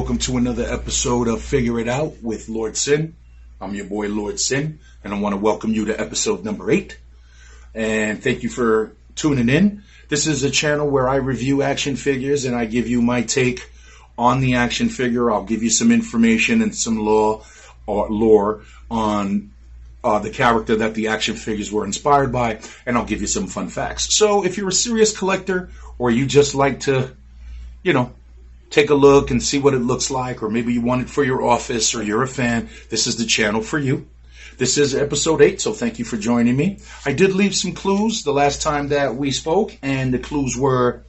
welcome to another episode of Figure It Out with Lord Sin. I'm your boy Lord Sin, and I want to welcome you to episode number 8. And thank you for tuning in. This is a channel where I review action figures and I give you my take on the action figure. I'll give you some information and some lore on the character that the action figures were inspired by, and I'll give you some fun facts. So if you're a serious collector or you just like to, take a look and see what it looks like, or maybe you want it for your office or you're a fan, this is the channel for you. This is episode 8, so thank you for joining me. I did leave some clues the last time that we spoke, and the clues were,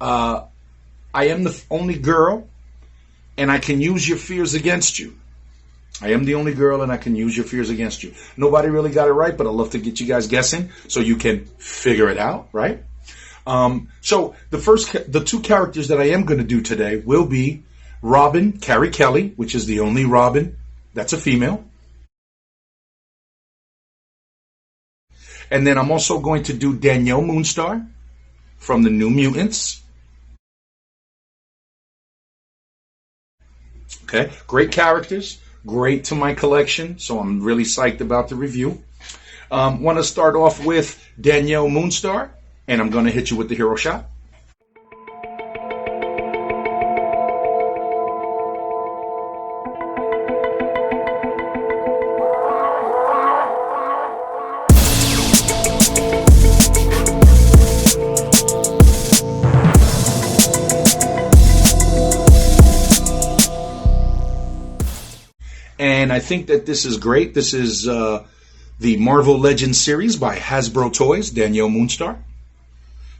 I am the only girl, and I can use your fears against you. I am the only girl, and I can use your fears against you. Nobody really got it right, but I'd love to get you guys guessing so you can figure it out, right? So the two characters that I am going to do today will be Robin, Carrie Kelly, which is the only Robin that's a female. And then I'm also going to do Danielle MoonStar from the New Mutants. Okay, great characters, great to my collection, so I'm really psyched about the review. Want to start off with Danielle MoonStar, and I'm going to hit you with the hero shot. And I think that this is great. This is the Marvel Legends series by Hasbro Toys, Danielle MoonStar.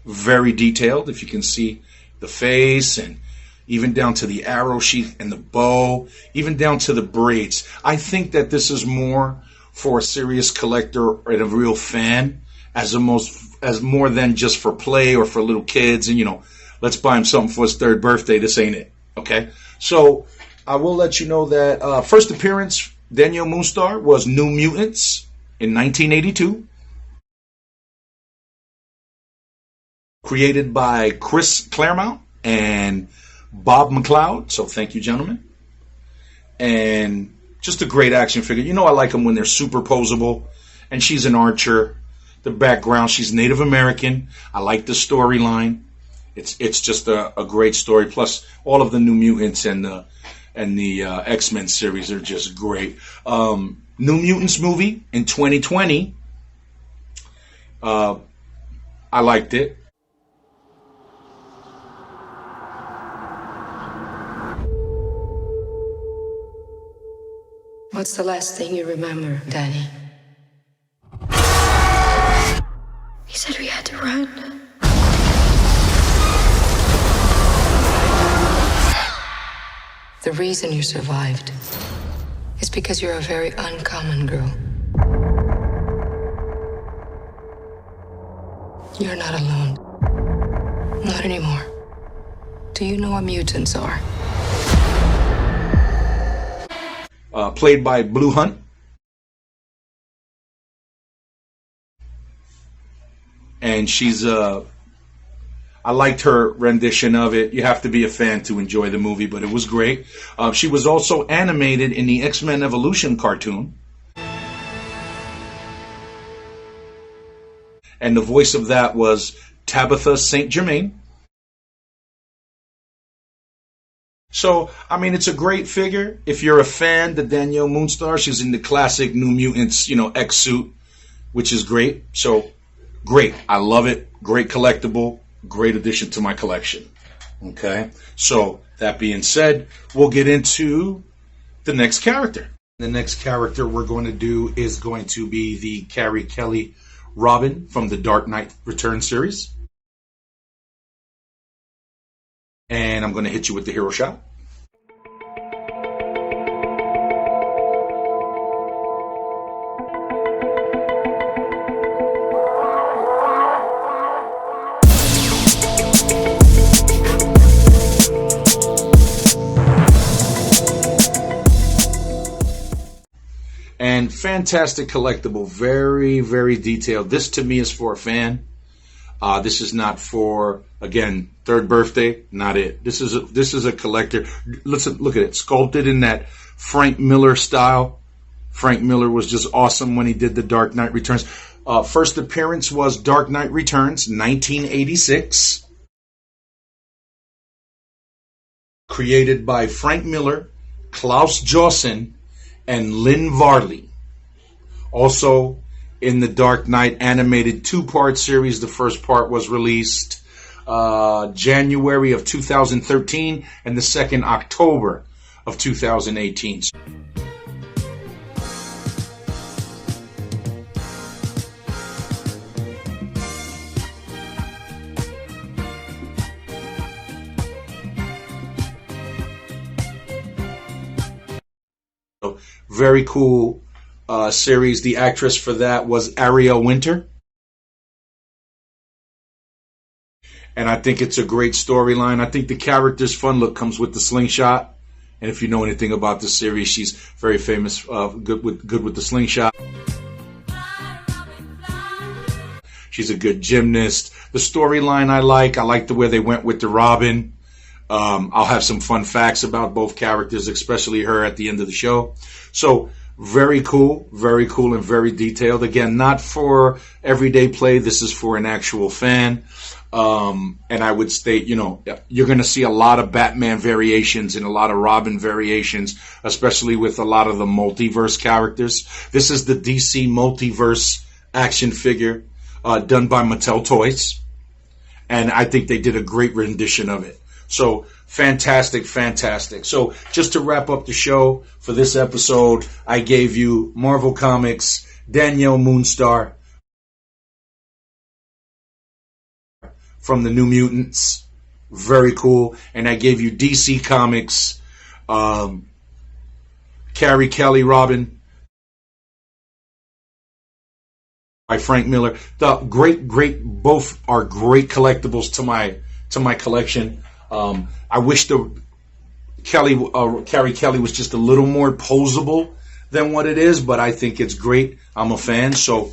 Very detailed, if you can see the face, and even down to the arrow sheath and the bow, even down to the braids. I think that this is more for a serious collector and a real fan, as more than just for play or for little kids. And let's buy him something for his 3rd birthday. This ain't it. Okay, so I will let you know that first appearance, Danielle MoonStar, was New Mutants in 1982. Created by Chris Claremont and Bob McLeod. So thank you, gentlemen. And just a great action figure. I like them when they're super posable. And she's an archer. The background, she's Native American. I like the storyline. It's just a great story. Plus, all of the New Mutants and the X-Men series are just great. New Mutants movie in 2020. I liked it. What's the last thing you remember, Danny? He said we had to run. The reason you survived is because you're a very uncommon girl. You're not alone. Not anymore. Do you know what mutants are? Played by Blue Hunt. And she's I liked her rendition of it. You have to be a fan to enjoy the movie, but it was great. She was also animated in the X-Men Evolution cartoon. And the voice of that was Tabitha St. Germain. So, it's a great figure. If you're a fan, the Danielle MoonStar, she's in the classic New Mutants, X suit, which is great. So, great. I love it. Great collectible. Great addition to my collection. Okay? So, that being said, we'll get into the next character. The next character we're going to do is going to be the Carrie Kelly Robin from the Dark Knight Return series. And I'm going to hit you with the hero shot. And fantastic collectible, very, very detailed. This to me is for a fan. This is not for Again, third birthday, not it. This is a collector. Listen, look at it, sculpted in that Frank Miller style. Frank Miller was just awesome when he did the Dark Knight Returns. First appearance was Dark Knight Returns, 1986. Created by Frank Miller, Klaus Jossen, and Lynn Varley. Also in the Dark Knight animated 2-part series, the first part was released January of 2013 and the second October of 2018. Very cool series. The actress for that was Ariel Winter. And I think it's a great storyline. I think the character's fun look comes with the slingshot. And if you know anything about the series, she's very famous, good with the slingshot. She's a good gymnast. The storyline I like the way they went with the Robin. I'll have some fun facts about both characters, especially her at the end of the show. So very cool and very detailed. Again, not for everyday play. This is for an actual fan. And I would state, you're going to see a lot of Batman variations and a lot of Robin variations, especially with a lot of the multiverse characters. This is the DC multiverse action figure done by Mattel Toys. And I think they did a great rendition of it. So fantastic. So just to wrap up the show for this episode, I gave you Marvel Comics, Danielle MoonStar from the New Mutants. Very cool. And I gave you DC Comics, Carrie, Kelly, Robin by Frank Miller. The great, both are great collectibles to my collection. I wish the Carrie Kelly was just a little more posable than what it is, but I think it's great. I'm a fan. So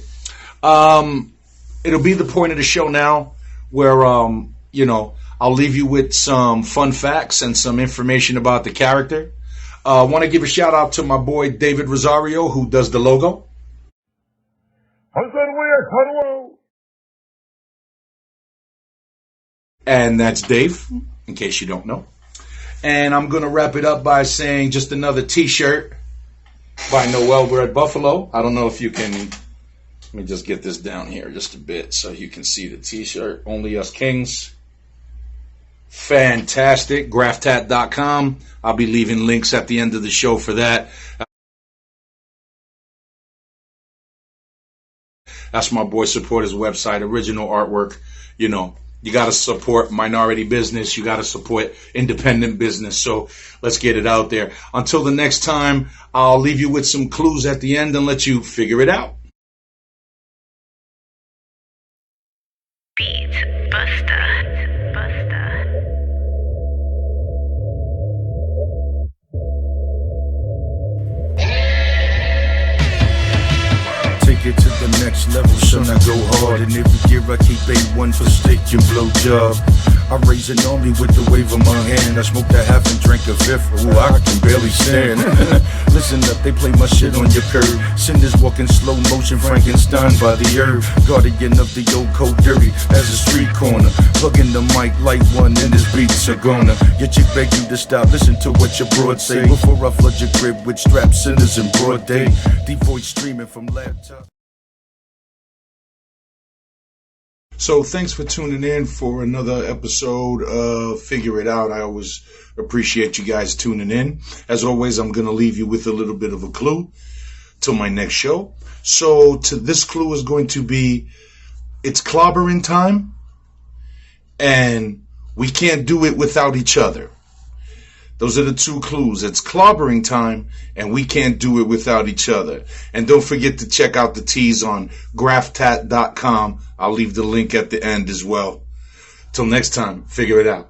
it'll be the point of the show now where I'll leave you with some fun facts and some information about the character. I want to give a shout out to my boy David Rosario, who does the logo. And that's Dave, in case you don't know. And I'm going to wrap it up by saying just another t-shirt by Noel. We're at Buffalo. I don't know if you can... Let me just get this down here just a bit so you can see the t-shirt. Only Us Kings. Fantastic. Graftat.com. I'll be leaving links at the end of the show for that. That's my boy Supporter's website. Original artwork. You got to support minority business. You got to support independent business. So let's get it out there. Until the next time, I'll leave you with some clues at the end and let you figure it out. Beat Buster. Take it to the next level, son, I go hard. And every year I keep A1 for steak and blowjob. I raise an army with the wave of my hand. I smoked a half and drank a fifth. Ooh, I can barely stand. Listen up, they play my shit on your curb. Cinders walking slow motion, Frankenstein by the herb. Guardian of the old cold dirty as a street corner. Plugging the mic, light one, and this beats are gonna. Your chick beg you to stop, listen to what your broad say. Before I flood your crib with strapped cinders in broad day. Deep voice streaming from laptop. So thanks for tuning in for another episode of Figure It Out. I always appreciate you guys tuning in. As always, I'm going to leave you with a little bit of a clue till my next show. So this clue is going to be, it's clobbering time, and we can't do it without each other. Those are the two clues. It's clobbering time, and we can't do it without each other. And don't forget to check out the teas on graftat.com. I'll leave the link at the end as well. Till next time, figure it out.